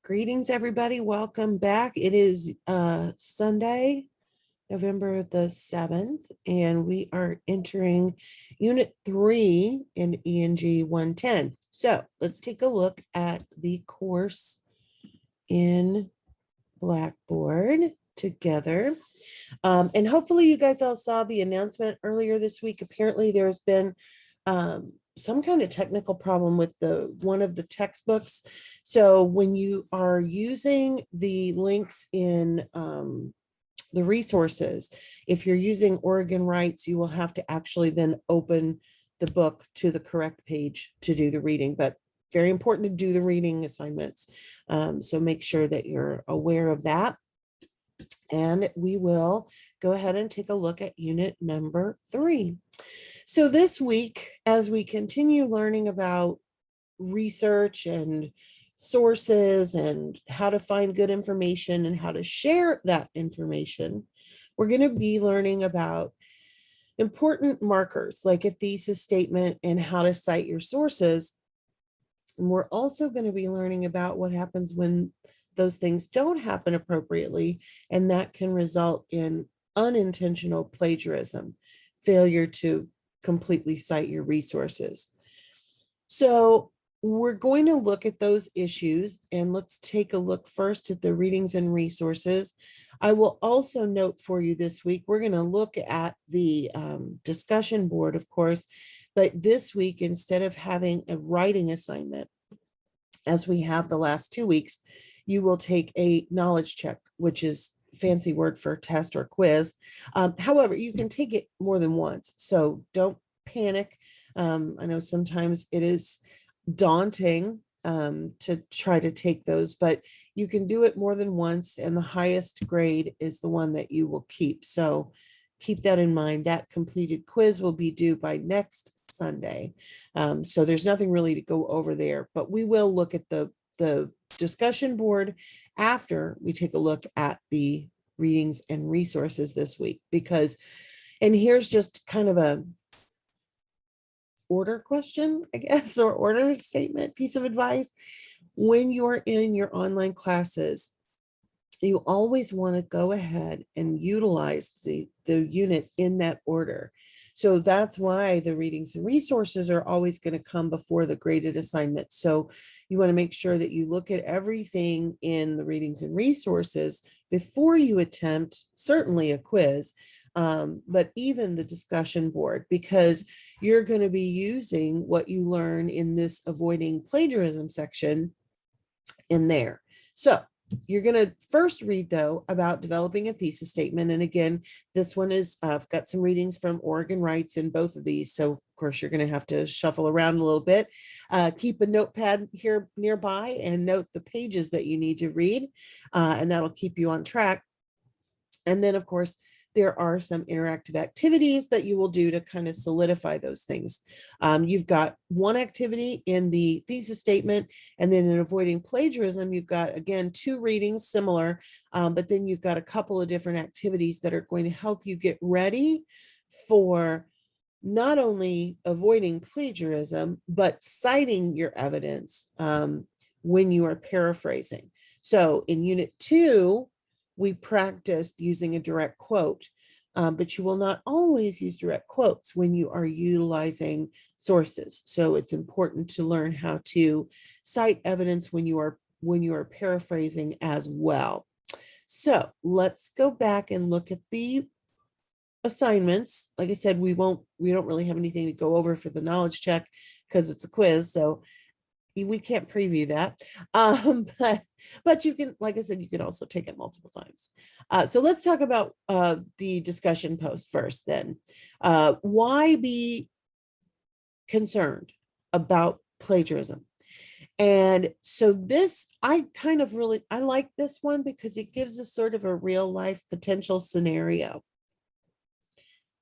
Greetings, everybody. Welcome back. It is Sunday, November the 7th, and we are entering Unit 3 in ENG 110. So let's take a look at the course in Blackboard together. And hopefully you guys all saw the announcement earlier this week. Apparently there's been some kind of technical problem with one of the textbooks. So when you are using the links in the resources, if you're using Oregon Rights, you will have to actually then open the book to the correct page to do the reading, but very important to do the reading assignments. So make sure that you're aware of that. And we will go ahead and take a look at unit number 3. So this week, as we continue learning about research and sources and how to find good information and how to share that information, we're going to be learning about important markers like a thesis statement and how to cite your sources. And we're also going to be learning about what happens when those things don't happen appropriately, and that can result in unintentional plagiarism, failure to completely cite your resources. So we're going to look at those issues, and let's take a look first at the readings and resources. I will also note for you this week, we're going to look at the discussion board, of course, but this week, instead of having a writing assignment, as we have the last 2 weeks, you will take a knowledge check, which is fancy word for test or quiz. However, you can take it more than once, so don't panic. I know sometimes it is daunting to try to take those, but you can do it more than once, and the highest grade is the one that you will keep. So keep that in mind. That completed quiz will be due by next Sunday. So there's nothing really to go over there, but we will look at the discussion board after we take a look at the readings and resources this week, because, and here's just kind of a order question, I guess, or order statement, piece of advice. When you're in your online classes, you always want to go ahead and utilize the unit in that order. So that's why the readings and resources are always going to come before the graded assignment. So you want to make sure that you look at everything in the readings and resources before you attempt certainly a quiz, but even the discussion board, because you're going to be using what you learn in this avoiding plagiarism section in there. So you're going to first read, though, about developing a thesis statement. And again, this one is, I've got some readings from Oregon Rights in both of these. So, of course, you're going to have to shuffle around a little bit. Keep a notepad here nearby and note the pages that you need to read, and that'll keep you on track. And then, of course, there are some interactive activities that you will do to kind of solidify those things. You've got one activity in the thesis statement, and then in avoiding plagiarism, you've got, again, 2 readings similar, but then you've got a couple of different activities that are going to help you get ready for not only avoiding plagiarism, but citing your evidence when you are paraphrasing. So in Unit 2, we practiced using a direct quote, but you will not always use direct quotes when you are utilizing sources. So it's important to learn how to cite evidence when you are paraphrasing as well. So let's go back and look at the assignments. Like I said, we don't really have anything to go over for the knowledge check because it's a quiz. So we can't preview that, but you can, like I said, you can also take it multiple times. So let's talk about the discussion post first then. Why be concerned about plagiarism? And so this, I like this one because it gives us sort of a real life potential scenario.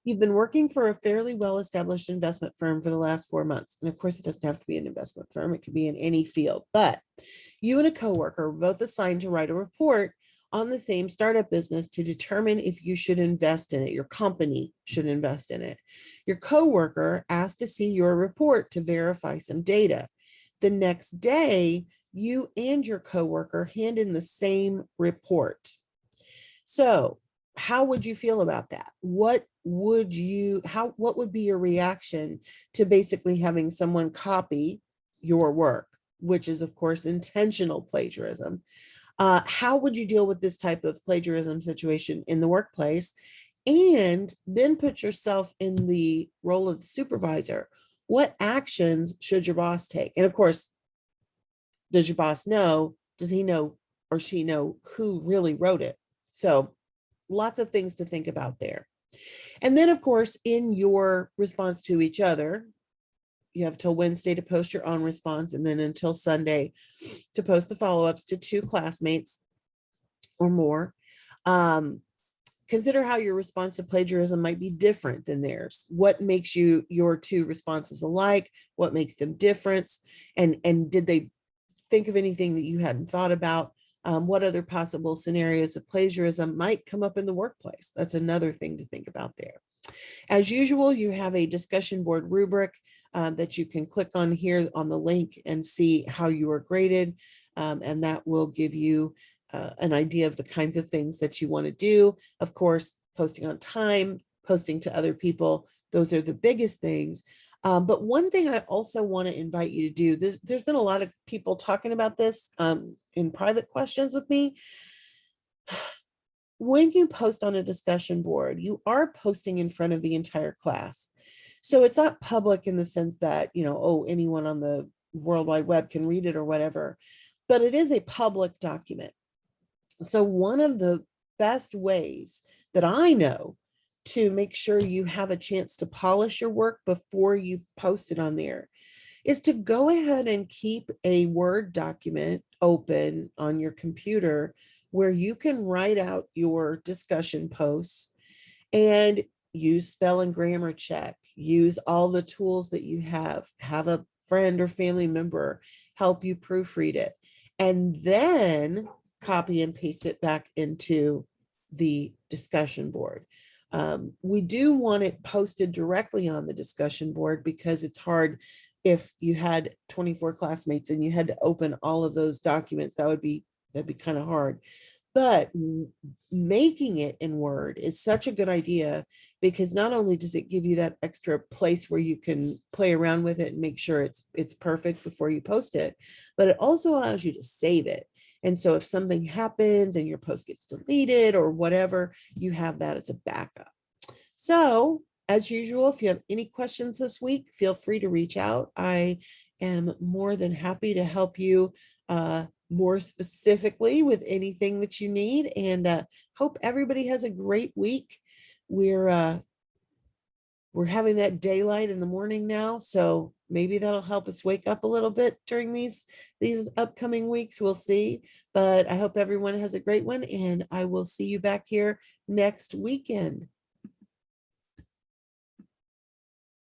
You've been working for a fairly well-established investment firm for the last 4 months. And of course, it doesn't have to be an investment firm. It could be in any field. But you and a coworker were both assigned to write a report on the same startup business to determine if you should invest in it. Your company should invest in it. Your coworker asked to see your report to verify some data. The next day, you and your coworker hand in the same report. So how would you feel about that? What would be your reaction to basically having someone copy your work, which is of course intentional plagiarism? How would you deal with this type of plagiarism situation in the workplace? And then put yourself in the role of the supervisor. What actions should your boss take? And of course, does your boss know? Does he know or she know who really wrote it? So lots of things to think about there. And then, of course, in your response to each other, you have till Wednesday to post your own response, and then until Sunday to post the follow-ups to 2 classmates or more. Consider how your response to plagiarism might be different than theirs. What makes your 2 responses alike? What makes them different? And did they think of anything that you hadn't thought about? What other possible scenarios of plagiarism might come up in the workplace? That's another thing to think about there. As usual, you have a discussion board rubric that you can click on here on the link and see how you are graded. And that will give you an idea of the kinds of things that you want to do. Of course, posting on time, posting to other people, those are the biggest things. But one thing I also want to invite you to do, there's been a lot of people talking about this in private questions with me. When you post on a discussion board, you are posting in front of the entire class. So it's not public in the sense that, oh, anyone on the World Wide Web can read it or whatever, but it is a public document. So one of the best ways that I know to make sure you have a chance to polish your work before you post it on there is to go ahead and keep a Word document open on your computer where you can write out your discussion posts and use spell and grammar check, use all the tools that you have a friend or family member help you proofread it, and then copy and paste it back into the discussion board. We do want it posted directly on the discussion board because it's hard if you had 24 classmates and you had to open all of those documents. That'd be kind of hard. But making it in Word is such a good idea because not only does it give you that extra place where you can play around with it and make sure it's perfect before you post it, but it also allows you to save it. And so if something happens and your post gets deleted or whatever, you have that as a backup. So as usual, if you have any questions this week, feel free to reach out. I am more than happy to help you more specifically with anything that you need, and hope everybody has a great week. We're having that daylight in the morning now, so maybe that'll help us wake up a little bit during these upcoming weeks. We'll see, but I hope everyone has a great one, and I will see you back here next weekend.